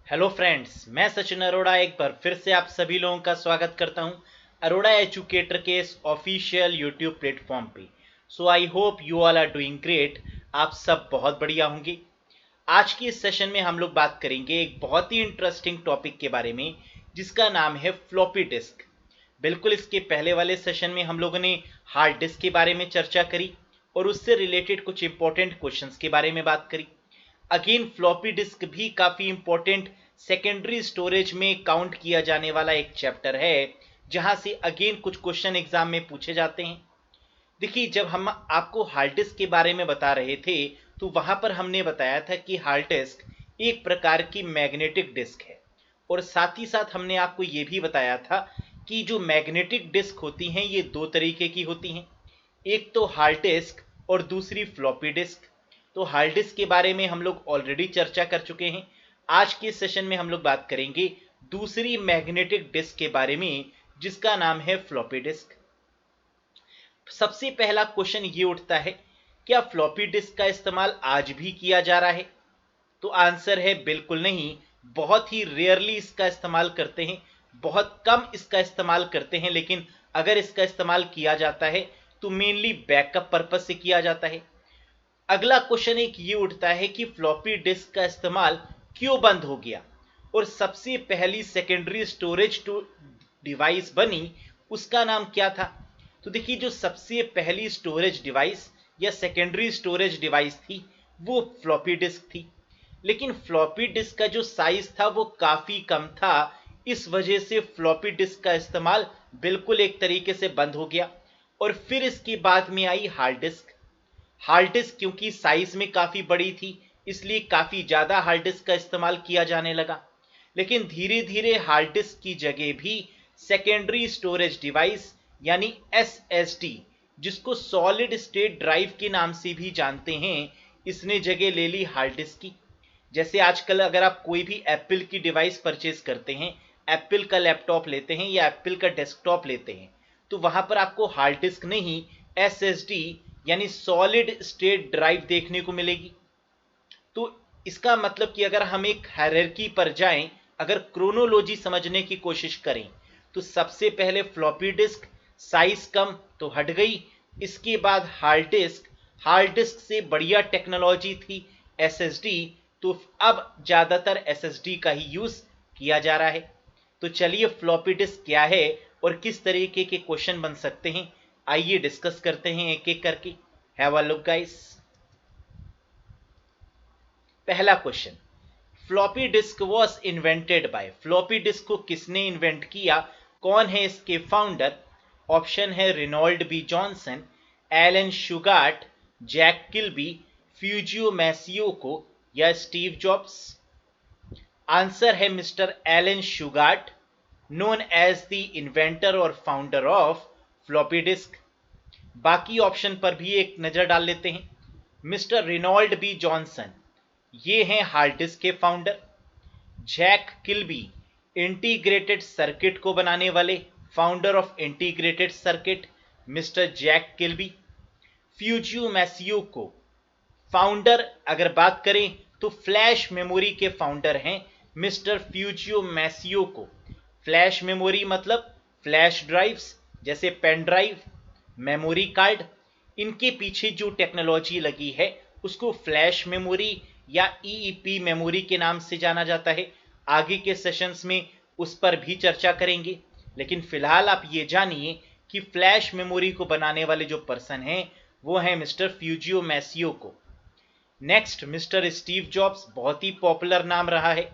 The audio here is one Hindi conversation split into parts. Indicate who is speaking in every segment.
Speaker 1: हेलो फ्रेंड्स, मैं सचिन अरोड़ा एक बार फिर से आप सभी लोगों का स्वागत करता हूं अरोड़ा एजुकेटर के इस ऑफिशियल यूट्यूब प्लेटफॉर्म पे। So I hope you all are doing great. आप सब बहुत बढ़िया होंगे। आज की इस सेशन में हम लोग बात करेंगे एक बहुत ही इंटरेस्टिंग टॉपिक के बारे में जिसका नाम है फ्लॉपी डिस्क। बिल्कुल इसके पहले वाले सेशन में हम लोगों ने हार्ड डिस्क के बारे में चर्चा करी और उससे रिलेटेड कुछ इंपॉर्टेंट क्वेश्चंस के बारे में बात करी। अगेन फ्लॉपी डिस्क भी काफ़ी इंपॉर्टेंट सेकेंडरी स्टोरेज में काउंट किया जाने वाला एक चैप्टर है जहां से अगेन कुछ क्वेश्चन एग्जाम में पूछे जाते हैं। देखिए, जब हम आपको हार्ड डिस्क के बारे में बता रहे थे तो वहां पर हमने बताया था कि हार्ड डिस्क एक प्रकार की मैग्नेटिक डिस्क है और साथ ही साथ हमने आपको ये भी बताया था कि जो मैग्नेटिक डिस्क होती हैं ये दो तरीके की होती हैं, एक तो हार्ड डिस्क और दूसरी फ्लॉपी डिस्क। तो हार्ड डिस्क के बारे में हम लोग ऑलरेडी चर्चा कर चुके हैं। आज के सेशन में हम लोग बात करेंगे दूसरी मैग्नेटिक डिस्क के बारे में जिसका नाम है फ्लॉपी डिस्क। सबसे पहला क्वेश्चन ये उठता है, क्या फ्लॉपी डिस्क का इस्तेमाल आज भी किया जा रहा है? तो आंसर है बिल्कुल नहीं। बहुत ही रेयरली इसका इस्तेमाल करते हैं, बहुत कम इसका इस्तेमाल करते हैं, लेकिन अगर इसका इस्तेमाल किया जाता है तो मेनली बैकअप पर्पज से किया जाता है। अगला क्वेश्चन एक ये उठता है कि फ्लॉपी डिस्क का इस्तेमाल क्यों बंद हो गया और सबसे पहली सेकेंडरी स्टोरेज डिवाइस बनी उसका नाम क्या था? तो देखिए, जो सबसे पहली स्टोरेज डिवाइस या सेकेंडरी स्टोरेज डिवाइस थी वो फ्लॉपी डिस्क थी, लेकिन फ्लॉपी डिस्क का जो साइज था वो काफी कम था। इस वजह से फ्लॉपी डिस्क का इस्तेमाल बिल्कुल एक तरीके से बंद हो गया और फिर इसके बाद में आई हार्ड डिस्क। हार्ड डिस्क क्योंकि साइज में काफ़ी बड़ी थी इसलिए काफ़ी ज़्यादा हार्ड डिस्क का इस्तेमाल किया जाने लगा, लेकिन धीरे धीरे हार्ड डिस्क की जगह भी सेकेंडरी स्टोरेज डिवाइस यानी एसएसडी, जिसको सॉलिड स्टेट ड्राइव के नाम से भी जानते हैं, इसने जगह ले ली हार्ड डिस्क की। जैसे आजकल अगर आप कोई भी एप्पल की डिवाइस परचेज करते हैं, एप्पल का लैपटॉप लेते हैं या एप्पल का डेस्कटॉप लेते हैं, तो वहां पर आपको हार्ड डिस्क नहीं एसएसडी यानी सॉलिड स्टेट ड्राइव देखने को मिलेगी। तो इसका मतलब कि अगर हम एक हायरार्की पर जाएं, अगर क्रोनोलॉजी समझने की कोशिश करें, तो सबसे पहले फ्लॉपी डिस्क साइज कम तो हट गई, इसके बाद हार्ड डिस्क से बढ़िया टेक्नोलॉजी थी एसएसडी, तो अब ज़्यादातर एसएसडी का ही यूज़ किया जा रहा है। तो चलिए, फ्लॉपी डिस्क क्या है और किस तरीके के क्वेश्चन बन सकते हैं, आइए डिस्कस करते हैं एक एक करके। Have a look guys. पहला question, floppy disk was invented by. Floppy disk को किसने इन्वेंट किया, कौन है इसके फाउंडर? ऑप्शन है Reynold B Johnson, Alan Shugart, Jack Kilby, Fujio Masuoka या स्टीव जॉब्स। आंसर है mister Alan Shugart, known as the inventor और फाउंडर ऑफ फ्लॉपी डिस्क। बाकी ऑप्शन पर भी एक नज़र डाल लेते हैं। मिस्टर रेनॉल्ड बी जॉनसन, ये हैं हार्ड डिस्क के founder. Jack Kilby, integrated circuit को बनाने वाले, founder of integrated circuit, mister Jack Kilby. Fujio Masuoka, founder अगर बात करें तो फ्लैश मेमोरी के फाउंडर हैं mister Fujio Masuoka. Flash memory मतलब फ्लैश ड्राइव्स जैसे पेन ड्राइव, मेमोरी कार्ड, इनके पीछे जो टेक्नोलॉजी लगी है उसको फ्लैश मेमोरी या ईईपी मेमोरी के नाम से जाना जाता है। आगे के सेशंस में उस पर भी चर्चा करेंगे, लेकिन फिलहाल आप ये जानिए कि फ्लैश मेमोरी को बनाने वाले जो पर्सन हैं वो हैं mister Fujio Masuoka. Next, mister Steve Jobs, बहुत ही पॉपुलर नाम रहा है।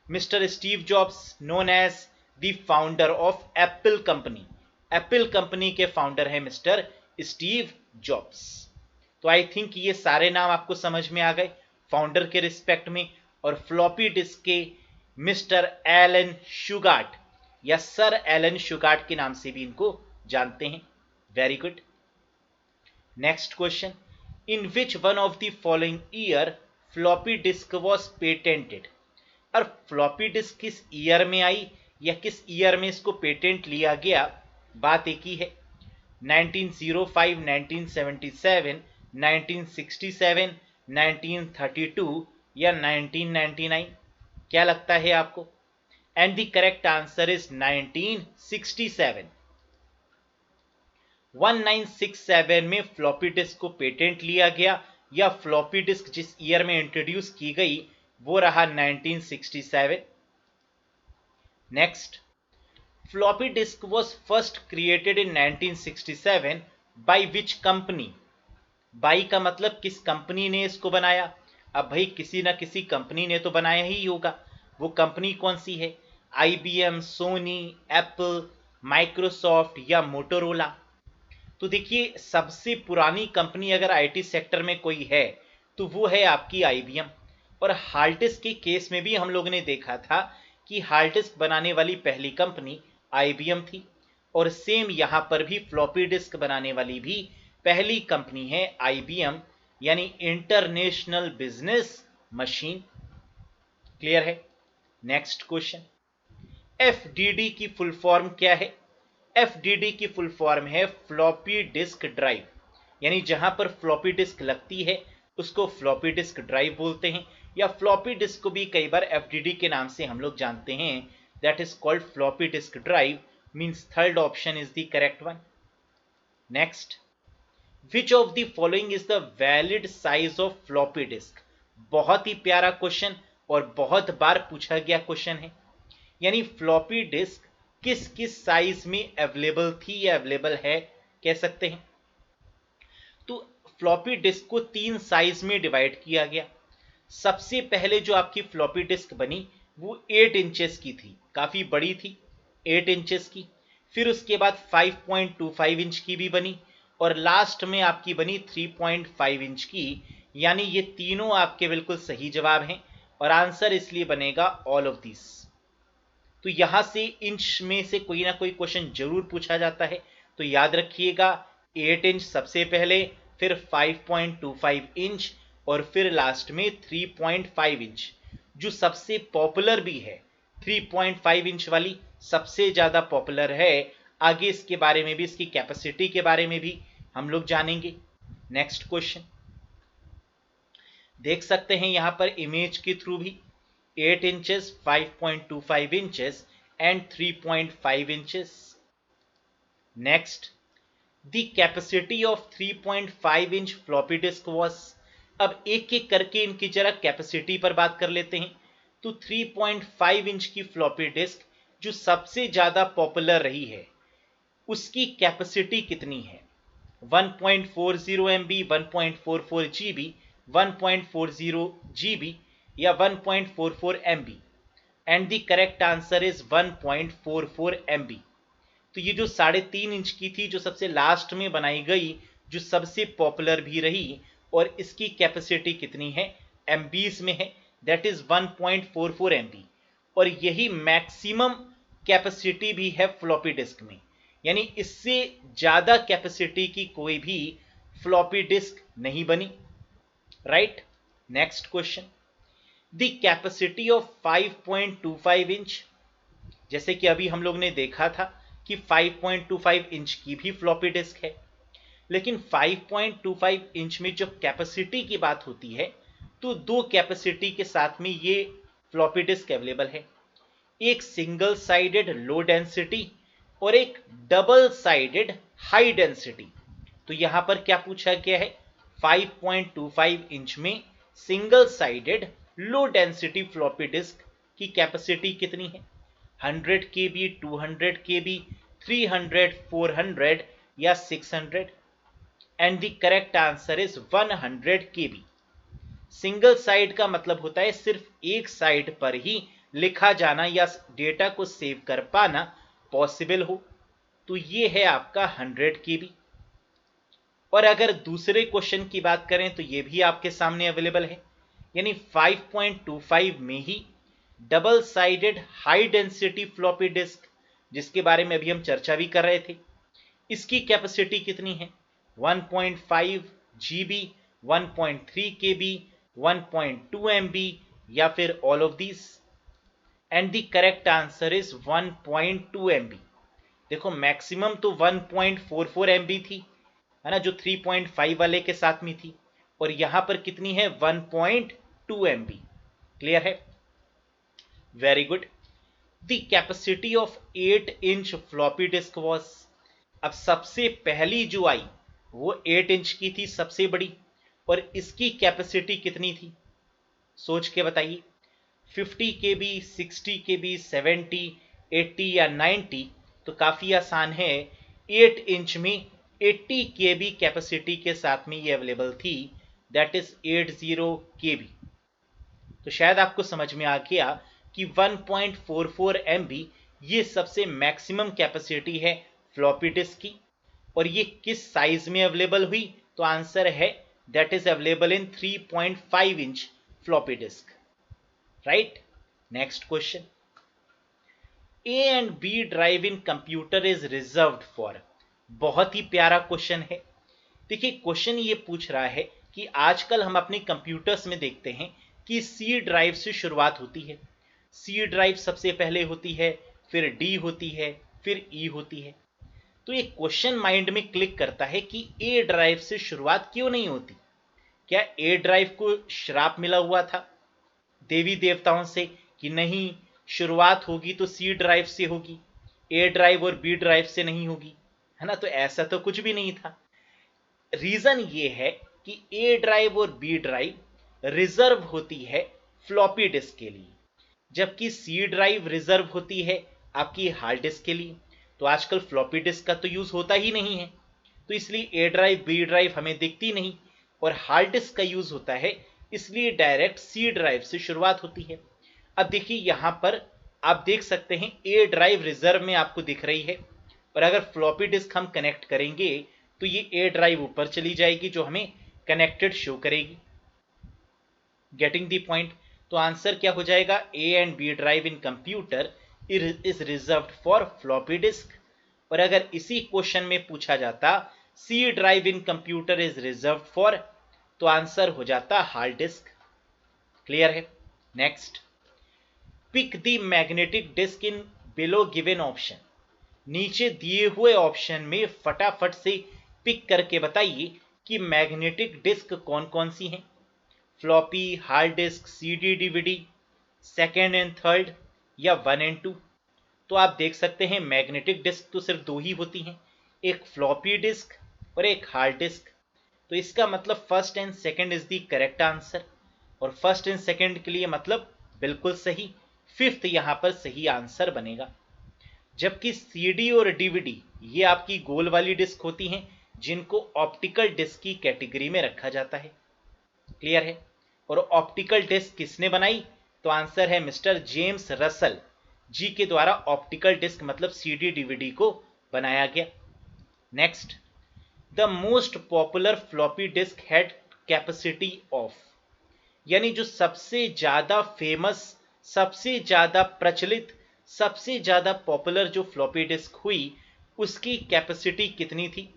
Speaker 1: Mister Steve Jobs known as the founder of Apple company. Apple company के फाउंडर हैं मिस्टर स्टीव जॉब्स। तो आई थिंक ये सारे नाम आपको समझ में आ गए फाउंडर के रिस्पेक्ट में। और फ्लॉपी डिस्क के मिस्टर एलन शुगार्ट या सर एलन शुगार्ट के नाम से भी इनको जानते हैं। Very good. Next question, in which one of the following year floppy disk was patented. और फ्लॉपी डिस्क किस ईयर में आई या किस ईयर में इसको पेटेंट लिया गया, बात एक ही है। 1905, 1977, 1967, 1932 या 1999। क्या लगता है आपको? And the correct answer is 1967। 1967 में फ्लॉपी डिस्क को पेटेंट लिया गया, या फ्लॉपी डिस्क जिस ईयर में इंट्रोड्यूस की गई वो रहा 1967। Next, floppy disk was first created in 1967 by which company? By का मतलब किस कंपनी ने इसको बनाया। अब भाई किसी ना किसी कंपनी ने तो बनाया ही होगा, वो कंपनी कौन सी है? आईबीएम, सोनी, एप्पल, माइक्रोसॉफ्ट या मोटोरोला? तो देखिए, सबसे पुरानी कंपनी अगर आईटी सेक्टर में कोई है तो वो है आपकी आईबीएम। और हार्ड डिस्क के केस में भी हम लोगों ने देखा था कि हार्ड डिस्क बनाने वाली पहली कंपनी आईबीएम थी, और सेम यहां पर भी फ्लॉपी डिस्क बनाने वाली भी पहली कंपनी है आईबीएम, यानी इंटरनेशनल बिजनेस मशीन। क्लियर है? नेक्स्ट क्वेश्चन, एफडीडी की फुल फॉर्म क्या है? एफडीडी की फुल फॉर्म है फ्लॉपी डिस्क ड्राइव, यानी जहां पर फ्लॉपी डिस्क लगती है उसको फ्लॉपी डिस्क ड्राइव बोलते हैं, या फ्लॉपी डिस्क को भी कई बार एफडीडी के नाम से हम लोग जानते हैं। That is called floppy disk drive, means third option is the correct one. Next, which of the following is the valid size of floppy disc? बहुत ही प्यारा क्वेश्चन और बहुत बार पूछा गया क्वेश्चन है, यानी फ्लॉपी डिस्क किस किस साइज में अवेलेबल थी या अवेलेबल है, कह सकते हैं। तो फ्लॉपी डिस्क को 3 साइज में डिवाइड किया गया। सबसे पहले जो आपकी फ्लॉपी डिस्क बनी वो 8 इंचेस की थी, काफी बड़ी थी, 8 इंचेस की। फिर उसके बाद 5.25 इंच की भी बनी, और लास्ट में आपकी बनी 3.5 इंच की। यानी ये तीनों आपके बिल्कुल सही जवाब हैं, और आंसर इसलिए बनेगा ऑल ऑफ दिस। तो यहां से इंच में से कोई ना कोई क्वेश्चन जरूर पूछा जाता है, तो याद रखिएगा 8 इंच सबसे पहले, फिर 5.25 इंच, और फिर लास्ट में 3.5 इंच। जो सबसे पॉपुलर भी है 3.5 इंच वाली सबसे ज्यादा पॉपुलर है। आगे इसके बारे में भी, इसकी कैपेसिटी के बारे में भी हम लोग जानेंगे। नेक्स्ट क्वेश्चन देख सकते हैं यहां पर इमेज के थ्रू भी, 8 inches, 5.25 inches and 3.5 inches. Next, the capacity of 3.5 inch floppy disk was। अब एक एक करके इनकी जरा कैपेसिटी पर बात कर लेते हैं। तो 3.5 इंच की फ्लॉपी डिस्क जो सबसे ज्यादा पॉपुलर रही है उसकी कैपेसिटी कितनी है? 1.40 MB, 1.44 GB, 1.40 GB या 1.44 MB? And the correct answer is 1.44 MB। तो ये जो 3.5 इंच की थी, जो सबसे लास्ट में बनाई गई, जो सबसे पॉपुलर भी रही, और इसकी कैपेसिटी कितनी है? एमबीज में है, दैट इज 1.44 MB। और यही मैक्सिमम कैपेसिटी भी है फ्लॉपी डिस्क में, यानी इससे ज्यादा कैपेसिटी की कोई भी फ्लॉपी डिस्क नहीं बनी। Right? Next question, the capacity of 5.25 inch, जैसे कि अभी हम लोग ने देखा था कि 5.25 इंच की भी फ्लॉपी डिस्क है, लेकिन 5.25 इंच में जो कैपेसिटी की बात होती है तो दो कैपेसिटी के साथ में ये फ्लॉपी डिस्क अवेलेबल है, एक सिंगल साइडेड लो डेंसिटी और एक डबल साइडेड हाई डेंसिटी। तो यहां पर क्या पूछा गया है? 5.25 इंच में single sided low density floppy disc की कैपेसिटी कितनी है? 100 KB, 200 KB, 300, 400 या 600? And the correct answer is 100 KB। Single side का मतलब होता है सिर्फ एक साइड पर ही लिखा जाना या डेटा को सेव कर पाना पॉसिबल हो, तो ये है आपका 100 KB। और अगर दूसरे क्वेश्चन की बात करें तो ये भी आपके सामने अवेलेबल है, यानी 5.25 में ही double sided high density floppy disk, जिसके बारे में अभी हम चर्चा भी कर रहे थे, इसकी कैपेसिटी कितनी है? 1.5 GB, 1.3 KB, 1.2 MB या फिर all of these? And the correct answer is 1.2 MB। देखो मैक्सिमम तो 1.44 MB थी, है ना, जो 3.5 वाले के साथ में थी, और यहां पर कितनी है? 1.2 MB। क्लियर है? Very good. The capacity of 8 inch floppy disk was, अब सबसे पहली जो आई वो 8 इंच की थी, सबसे बड़ी, और इसकी कैपेसिटी कितनी थी? सोच के बताइए। 50 KB, 60 KB, 70, 80 या 90? तो काफ़ी आसान है। 8 इंच में 80 KB कैपेसिटी के साथ में ये अवेलेबल थी, दैट इज 80 KB। तो शायद आपको समझ में आ गया कि 1.44 MB ये सबसे मैक्सिमम कैपेसिटी है फ्लॉपी डिस्क की। और ये किस साइज में अवेलेबल हुई? तो आंसर है that is available in 3.5 inch floppy disk, right. Next question, A and B drive in computer is reserved for, बहुत ही प्यारा क्वेश्चन है। देखिए क्वेश्चन ये पूछ रहा है कि आजकल हम अपने कंप्यूटर्स में देखते हैं कि सी ड्राइव से शुरुआत होती है। सी ड्राइव सबसे पहले होती है, फिर डी होती है, फिर ई होती है। तो ये क्वेश्चन माइंड में क्लिक करता है कि ए ड्राइव से शुरुआत क्यों नहीं होती? क्या ए ड्राइव को श्राप मिला हुआ था देवी देवताओं से कि नहीं, शुरुआत होगी तो सी ड्राइव से होगी, ए ड्राइव और बी ड्राइव से नहीं होगी, है ना? तो ऐसा तो कुछ भी नहीं था। रीजन ये है कि ए ड्राइव और बी ड्राइव रिजर्व होती है फ्लॉपी डिस्क के लिए, जबकि सी ड्राइव रिजर्व होती है आपकी हार्ड डिस्क के लिए। तो आजकल फ्लॉपी डिस्क का तो यूज होता ही नहीं है, तो इसलिए ए ड्राइव बी ड्राइव हमें दिखती नहीं, और हार्ड डिस्क का यूज होता है, इसलिए डायरेक्ट सी ड्राइव से शुरुआत होती है। अब देखिए यहां पर आप देख सकते हैं ए ड्राइव रिजर्व में आपको दिख रही है, और अगर फ्लॉपी डिस्क हम कनेक्ट करेंगे तो ये ए ड्राइव ऊपर चली जाएगी जो हमें कनेक्टेड शो करेगी। Getting the point? तो आंसर क्या हो जाएगा? A and B drive in computer is reserved for floppy disk. और अगर इसी क्वेश्चन में पूछा जाता C drive in computer is reserved for, तो आंसर हो जाता हार्ड डिस्क। क्लियर है? Next, pick the magnetic disk in below given option, नीचे दिए हुए ऑप्शन में फटाफट से पिक करके बताइए कि मैग्नेटिक डिस्क कौन कौन सी हैं। Floppy, hard disk, CD DVD, second and third, या 1 एंड 2? तो आप देख सकते हैं मैग्नेटिक डिस्क तो सिर्फ दो ही होती हैं, एक फ्लॉपी डिस्क और एक हार्ड डिस्क। तो इसका मतलब first and second is the correct answer, और फर्स्ट एंड सेकंड के लिए मतलब बिल्कुल सही, फिफ्थ यहां पर सही आंसर बनेगा। जबकि सीडी और डीवीडी ये आपकी गोल वाली डिस्क होती हैं, जिनको ऑप्टिकल डिस्क की कैटेगरी में रखा जाता है। क्लियर है? और ऑप्टिकल डिस्क किसने बनाई? तो आंसर है मिस्टर जेम्स रसल जी के द्वारा ऑप्टिकल डिस्क मतलब सीडी डीवीडी को बनाया गया। Next, the most popular floppy disk had capacity of, यानी जो सबसे ज्यादा फेमस, सबसे ज्यादा प्रचलित, सबसे ज्यादा पॉपुलर जो फ्लॉपी डिस्क हुई उसकी कैपेसिटी कितनी थी?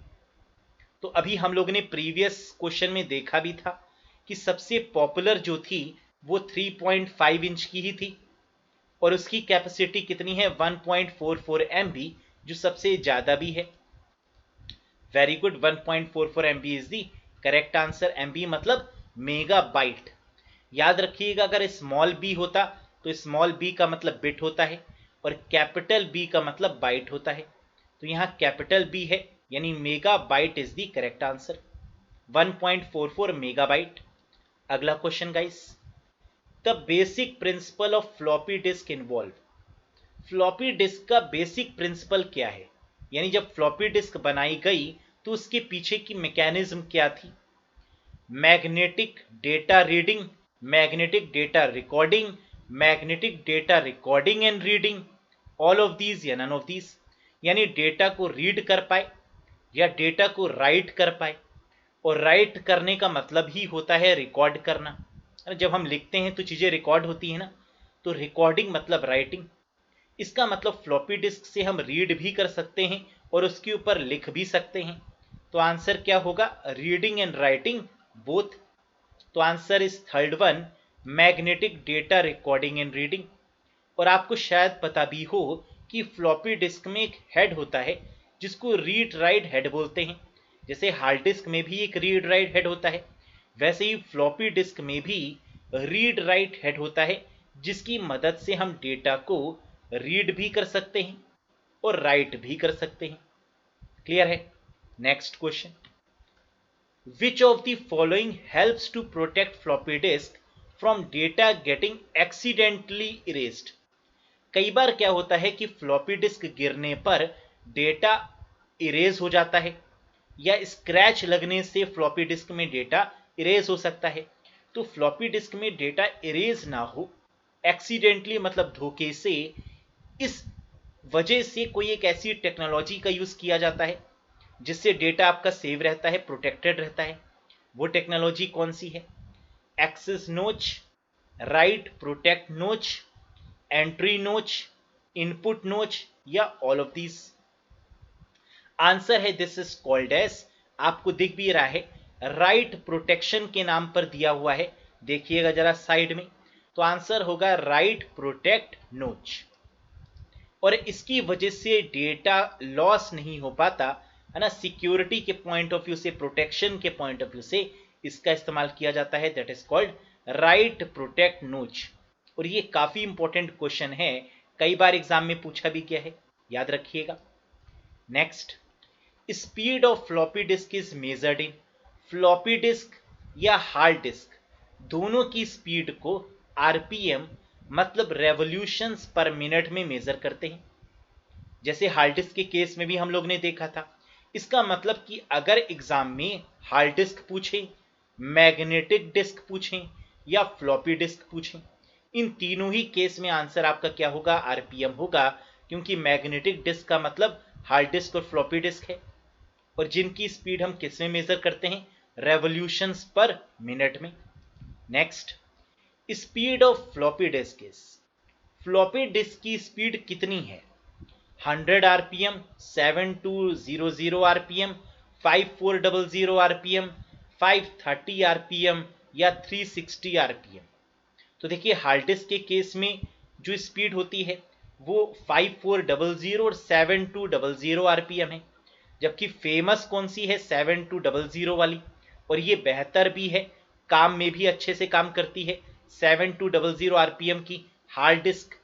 Speaker 1: तो अभी हम लोगों ने प्रीवियस क्वेश्चन में देखा भी था कि सबसे पॉपुलर जो थी वो 3.5 इंच की ही थी, और उसकी कैपेसिटी कितनी है? 1.44 MB, जो सबसे ज्यादा भी है। Very good, 1.44 MB is the correct answer. MB मतलब मेगाबाइट। याद रखिएगा अगर स्मॉल बी होता तो स्मॉल बी का मतलब बिट होता है, और कैपिटल बी का मतलब बाइट होता है। तो यहाँ कैपिटल बी है, यानी megabyte is the correct answer, 1.44 megabyte. अगला question guys, the basic principle of floppy disk involve, floppy disk का बेसिक प्रिंसिपल क्या है? यानी जब फ्लॉपी डिस्क बनाई गई तो उसके पीछे की मैकेनिज्म क्या थी? Magnetic data reading, magnetic data recording, magnetic data recording and reading, all of these या नन ऑफ दीज? यानी डेटा को रीड कर पाए या डेटा को राइट कर पाए, और राइट करने का मतलब ही होता है रिकॉर्ड करना। जब हम लिखते हैं तो चीज़ें रिकॉर्ड होती है ना, तो रिकॉर्डिंग मतलब राइटिंग। इसका मतलब फ्लॉपी डिस्क से हम रीड भी कर सकते हैं और उसके ऊपर लिख भी सकते हैं। तो आंसर क्या होगा? Reading and writing both. तो answer is third one, magnetic data recording and reading. और आपको शायद पता भी हो कि फ्लॉपी डिस्क में एक हेड होता है जिसको रीड राइट हेड बोलते हैं। जैसे हार्ड डिस्क में भी एक रीड राइट हेड होता है, वैसे ही फ्लॉपी डिस्क में भी रीड राइट हेड होता है, जिसकी मदद से हम डेटा को रीड भी कर सकते हैं और राइट भी कर सकते हैं। क्लियर है? Next question, which of the following helps to protect floppy disk from data getting accidentally erased. कई बार क्या होता है कि फ्लॉपी डिस्क गिरने पर डेटा इरेज हो जाता है या स्क्रैच लगने से फ्लॉपी डिस्क में डेटा इरेज हो सकता है। तो फ्लॉपी डिस्क में डेटा इरेज ना हो एक्सीडेंटली मतलब धोखे से, इस वजह से कोई एक ऐसी टेक्नोलॉजी का यूज किया जाता है जिससे डेटा आपका सेव रहता है, प्रोटेक्टेड रहता है। वो टेक्नोलॉजी कौन सी है? एक्सेस नोच, राइट प्रोटेक्ट नोच, एंट्री नोच, इनपुट नोच या ऑल ऑफ दीज? आंसर है दिस इज कॉल्ड एज, आपको दिख भी रहा है, राइट प्रोटेक्शन के नाम पर दिया हुआ है। देखिएगा जरा साइड में, तो आंसर होगा राइट प्रोटेक्ट नोच। और इसकी वजह से डेटा लॉस नहीं हो पाता है ना। सिक्योरिटी के पॉइंट ऑफ व्यू से, प्रोटेक्शन के पॉइंट ऑफ व्यू से इसका इस्तेमाल किया जाता है, that is called right protect नोच। और ये काफी इंपॉर्टेंट क्वेश्चन है, कई बार एग्जाम में पूछा भी गया है, याद रखिएगा। Next, speed of floppy disk is measured in, floppy disc या हार्ड डिस्क दोनों की स्पीड को आरपीएम मतलब रेवोल्यूशंस पर मिनट में मेजर करते हैं। जैसे हार्ड डिस्क के केस में भी हम लोग ने देखा था। इसका मतलब कि अगर एग्जाम में हार्ड डिस्क पूछे, मैग्नेटिक डिस्क पूछें या फ्लॉपी डिस्क पूछें, इन तीनों ही केस में आंसर आपका क्या होगा? आरपीएम होगा, क्योंकि मैग्नेटिक डिस्क का मतलब हार्ड डिस्क और फ्लॉपी डिस्क है, और जिनकी स्पीड हम किस में मेजर करते हैं? रेवोल्यूशंस पर मिनट में। Next, speed of floppy disk is, floppy disk की स्पीड कितनी है? 100 आरपीएम, 7200 आरपीएम, 5400 आरपीएम, 530 आरपीएम या 360 आरपीएम? तो देखिए हार्ड डिस्क के केस में जो स्पीड होती है वो 5400 और 7200 आरपीएम है, जबकि फेमस कौन सी है? 7200 वाली, और ये बेहतर भी है, काम में भी अच्छे से काम करती है 7200 आरपीएम की हार्ड डिस्क।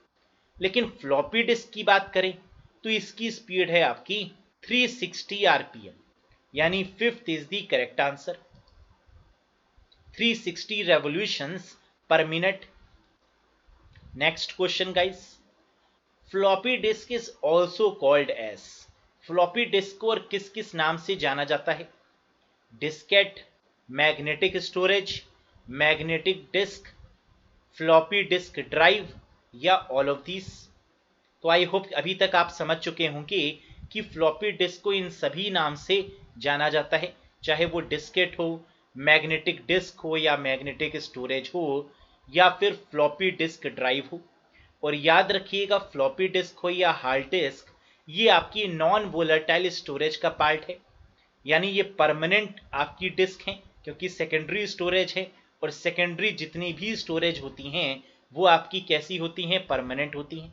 Speaker 1: लेकिन फ्लॉपी डिस्क की बात करें तो इसकी स्पीड है आपकी 360 आरपीएम, यानी fifth is the correct answer, 360 revolutions per minute. Next question guys, floppy disk is also called as, floppy disk को और किस किस नाम से जाना जाता है? Diskette, magnetic storage, magnetic disk, floppy disk drive या ऑल ऑफ दीज? तो आई होप अभी तक आप समझ चुके होंगे कि फ्लॉपी डिस्क को इन सभी नाम से जाना जाता है, चाहे वो डिस्केट हो, मैग्नेटिक डिस्क हो या मैग्नेटिक स्टोरेज हो या फिर फ्लॉपी डिस्क ड्राइव हो। और याद रखिएगा, फ्लॉपी डिस्क हो या हार्ड डिस्क, ये आपकी नॉन वोलेटाइल स्टोरेज का पार्ट है, यानी ये परमानेंट आपकी डिस्क है, क्योंकि सेकेंडरी स्टोरेज है, और सेकेंडरी जितनी भी स्टोरेज होती हैं वो आपकी कैसी होती हैं? परमानेंट होती हैं,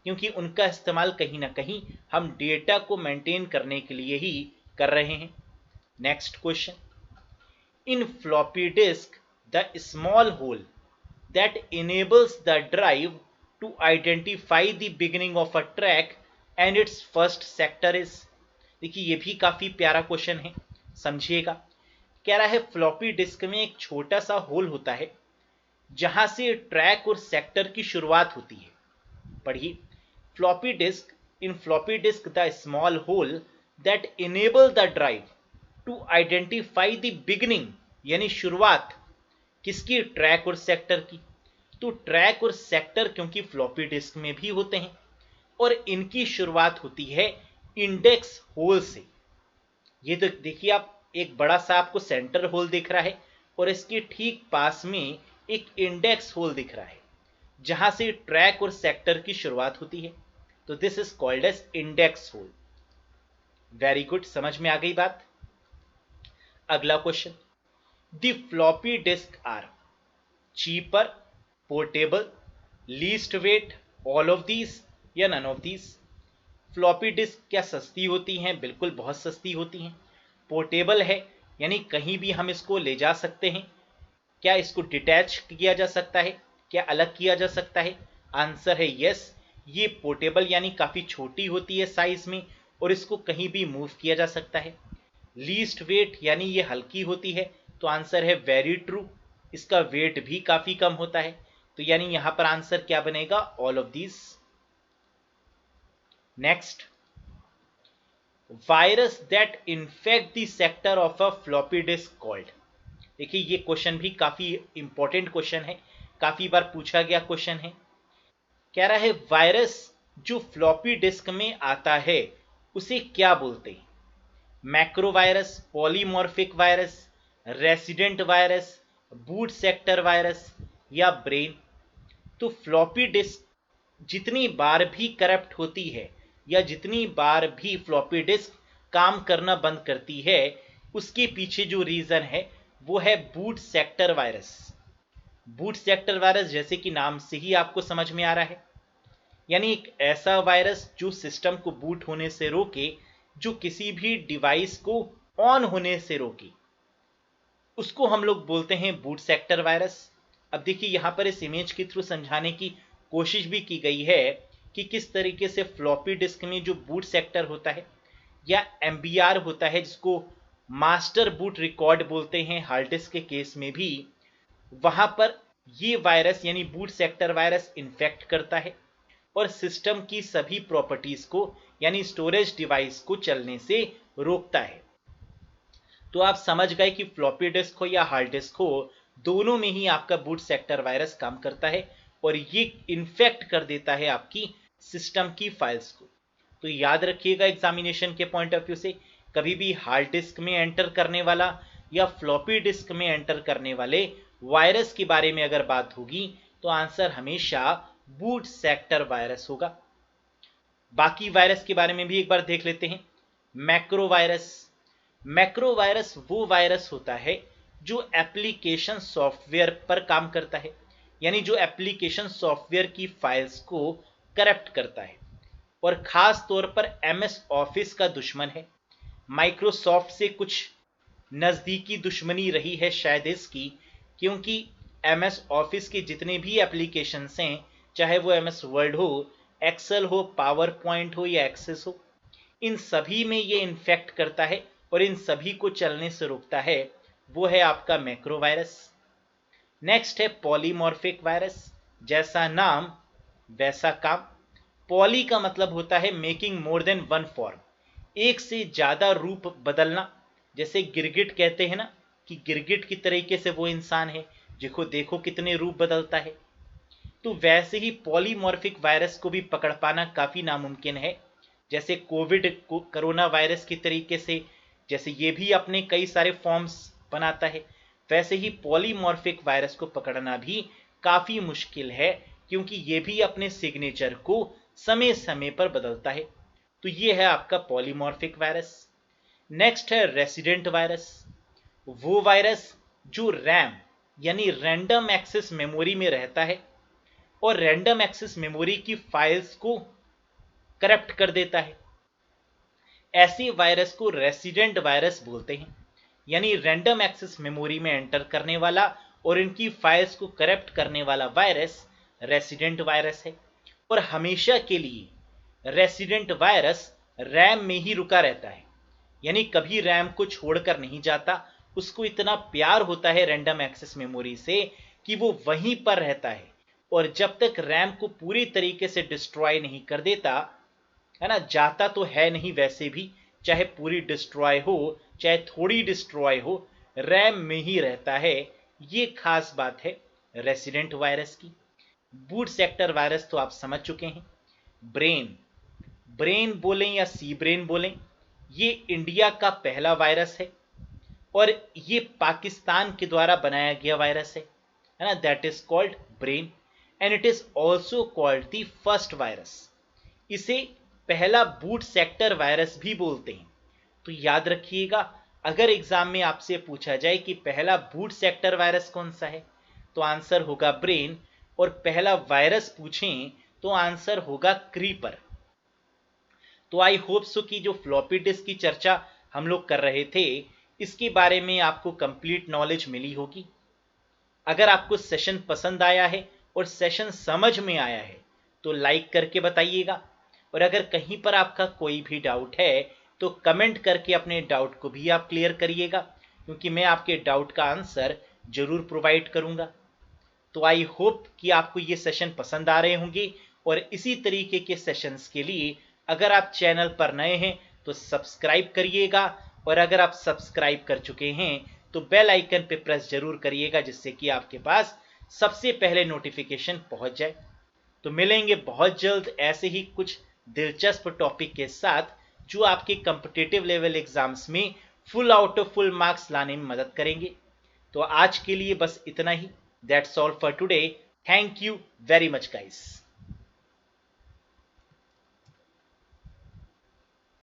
Speaker 1: क्योंकि उनका इस्तेमाल कहीं ना कहीं हम डेटा को मेंटेन करने के लिए ही कर रहे हैं। Next question, in floppy disk the small hole that enables the drive to identify the beginning of a track and its first sector is. देखिए ये भी काफी प्यारा क्वेश्चन है, समझिएगा। कह रहा है फ्लॉपी डिस्क में एक छोटा सा होल होता है जहां से ट्रैक और सेक्टर की शुरुआत होती है। पढ़िए, floppy disk, in floppy disk the small hole that enable the drive to identify the beginning, यानी शुरुआत किसकी? ट्रैक और सेक्टर की। तो ट्रैक और सेक्टर क्योंकि फ्लॉपी डिस्क में भी होते हैं, और इनकी शुरुआत होती है इंडेक्स होल से। ये तो देखिए आप, एक बड़ा सा आपको सेंटर होल दिख रहा है और इसके ठीक पास में एक इंडेक्स होल दिख रहा है जहां से ट्रैक और सेक्टर की शुरुआत होती है। तो this is called as index hole. Very good, समझ में आ गई बात। अगला question, the floppy disk are cheaper, portable, least weight, all of these या none of these? Floppy disk क्या सस्ती होती हैं? बिल्कुल बहुत सस्ती होती हैं। पोर्टेबल है, यानी कहीं भी हम इसको ले जा सकते हैं। क्या इसको डिटैच किया जा सकता है? क्या अलग किया जा सकता है? आंसर है यस। ये पोर्टेबल यानी काफ़ी छोटी होती है साइज में और इसको कहीं भी मूव किया जा सकता है। लीस्ट वेट यानी ये हल्की होती है, तो आंसर है वेरी ट्रू। इसका वेट भी काफ़ी कम होता है, तो यानी यहां पर आंसर क्या बनेगा? All of these. Next, virus that infect the sector of a floppy disk called. देखिए ये क्वेश्चन भी काफी इंपॉर्टेंट क्वेश्चन है, काफी बार पूछा गया क्वेश्चन है। कह रहा है वायरस जो फ्लॉपी डिस्क में आता है उसे क्या बोलते हैं? Macrovirus, polymorphic virus, resident virus, boot sector virus या ब्रेन? तो फ्लॉपी डिस्क जितनी बार भी करप्ट होती है या जितनी बार भी फ्लॉपी डिस्क काम करना बंद करती है, उसके पीछे जो रीजन है वो है boot sector virus. Boot sector virus जैसे कि नाम से ही आपको समझ में आ रहा है, यानी एक ऐसा वायरस जो सिस्टम को बूट होने से रोके, जो किसी भी डिवाइस को ऑन होने से रोके, उसको हम लोग बोलते हैं बूट सेक्टर वायरस। अब देखिए यहां पर इस इमेज के थ्रू समझाने की कोशिश भी की गई है कि किस तरीके से फ्लॉपी डिस्क में जो बूट सेक्टर होता है या एमबीआर होता है, जिसको मास्टर बूट रिकॉर्ड बोलते हैं हार्ड डिस्क के केस में भी, वहां पर ये वायरस यानी बूट सेक्टर वायरस इन्फेक्ट करता है और सिस्टम की सभी प्रॉपर्टीज को यानी स्टोरेज डिवाइस को चलने से रोकता है। तो आप समझ गए कि फ्लॉपी डिस्क हो या हार्ड डिस्क हो, दोनों में ही आपका बूट सेक्टर वायरस काम करता है और ये इन्फेक्ट कर देता है आपकी सिस्टम की फाइल्स को। तो याद रखिएगा एग्जामिनेशन के पॉइंट ऑफ व्यू से, कभी भी हार्ड डिस्क में एंटर करने वाला या फ्लॉपी डिस्क में एंटर करने वाले वायरस के बारे में अगर बात होगी तो आंसर हमेशा बूट सेक्टर वायरस होगा। बाकी वायरस के बारे में भी एक बार देख लेते हैं। Macro virus. मैक्रो वायरस वो वायरस होता है जो एप्लीकेशन सॉफ्टवेयर पर काम करता है, यानी जो एप्लीकेशन सॉफ्टवेयर की फाइल्स को करप्ट करता है और खास तौर पर एमएस ऑफिस का दुश्मन है। माइक्रोसॉफ्ट से कुछ नज़दीकी दुश्मनी रही है शायद इसकी, क्योंकि एमएस ऑफिस के जितने भी एप्लीकेशंस हैं, चाहे वो एमएस वर्ड हो, एक्सेल हो, पावर पॉइंट हो या एक्सेस हो, इन सभी में ये इन्फेक्ट करता है और इन सभी को चलने से रोकता है। वो है आपका मैक्रो वायरस। नेक्स्ट है पॉलीमॉर्फिक वायरस। जैसा नाम वैसा काम। पॉली का मतलब होता है making more than one form, एक से ज्यादा रूप बदलना। जैसे गिरगिट कहते हैं ना कि गिरगिट की तरीके से वो इंसान है, देखो देखो कितने रूप बदलता है। तो वैसे ही पॉलीमॉर्फिक वायरस को भी पकड़ पाना काफी नामुमकिन है। जैसे कोविड को कोरोना वायरस के तरीके से, जैसे ये भी अपने कई सारे फॉर्म्स बनाता है, वैसे ही पॉलीमॉर्फिक वायरस को पकड़ना भी काफी मुश्किल है, क्योंकि ये भी अपने सिग्नेचर को समय समय पर बदलता है। तो ये है आपका पॉलीमॉर्फिक वायरस। नेक्स्ट है रेसिडेंट वायरस। वो वायरस जो रैम यानी रैंडम एक्सेस मेमोरी में रहता है और रैंडम एक्सेस मेमोरी की फाइल्स को करप्ट कर देता है। ऐसे वायरस को रेसिडेंट वायरस बोलते हैं, यानी रैंडम एक्सेस मेमोरी में एंटर करने वाला और इनकी फाइल्स को करप्ट करने वाला वायरस रेसिडेंट वायरस है। और हमेशा के लिए रेसिडेंट वायरस रैम में ही रुका रहता है, यानी कभी रैम को छोड़कर नहीं जाता। उसको इतना प्यार होता है रैंडम एक्सेस मेमोरी से कि वो वहीं पर रहता है और जब तक रैम को पूरी तरीके से डिस्ट्रॉय नहीं कर देता, है ना, जाता तो है नहीं वैसे भी, चाहे पूरी डिस्ट्रॉय हो चाहे थोड़ी डिस्ट्रॉय हो, रैम में ही रहता है। ये खास बात है रेसिडेंट वायरस की। बूट सेक्टर वायरस तो आप समझ चुके हैं। ब्रेन, ब्रेन बोलें या सी ब्रेन बोलें, ये इंडिया का पहला वायरस है और ये पाकिस्तान के द्वारा बनाया गया वायरस है ना, that is called brain and it is also called the first virus. इसे पहला बूट सेक्टर वायरस भी बोलते हैं। तो याद रखिएगा, अगर एग्जाम में आपसे पूछा जाए कि पहला बूट सेक्टर वायरस कौन सा है, तो आंसर होगा ब्रेन, और पहला वायरस पूछें तो आंसर होगा क्रीपर। तो आई होप सो कि जो फ्लॉपी डिस्क की चर्चा हम लोग कर रहे थे, इसके बारे में आपको कंप्लीट नॉलेज मिली होगी। अगर आपको सेशन पसंद आया है और सेशन समझ में आया है तो लाइक करके बताइएगा, और अगर कहीं पर आपका कोई भी डाउट है तो कमेंट करके अपने डाउट को भी आप क्लियर करिएगा, क्योंकि मैं आपके डाउट का आंसर जरूर प्रोवाइड करूंगा। तो आई होप कि आपको ये सेशन पसंद आ रहे होंगे, और इसी तरीके के सेशंस के लिए अगर आप चैनल पर नए हैं तो सब्सक्राइब करिएगा, और अगर आप सब्सक्राइब कर चुके हैं तो बेल आइकन पे प्रेस जरूर करिएगा, जिससे कि आपके पास सबसे पहले नोटिफिकेशन पहुंच जाए। तो मिलेंगे बहुत जल्द ऐसे ही कुछ दिलचस्प टॉपिक के साथ जो आपके कॉम्पिटिटिव लेवल एग्जाम्स में full out of full marks लाने में मदद करेंगे। तो आज के लिए बस इतना ही। That's all for today. Thank you very much guys.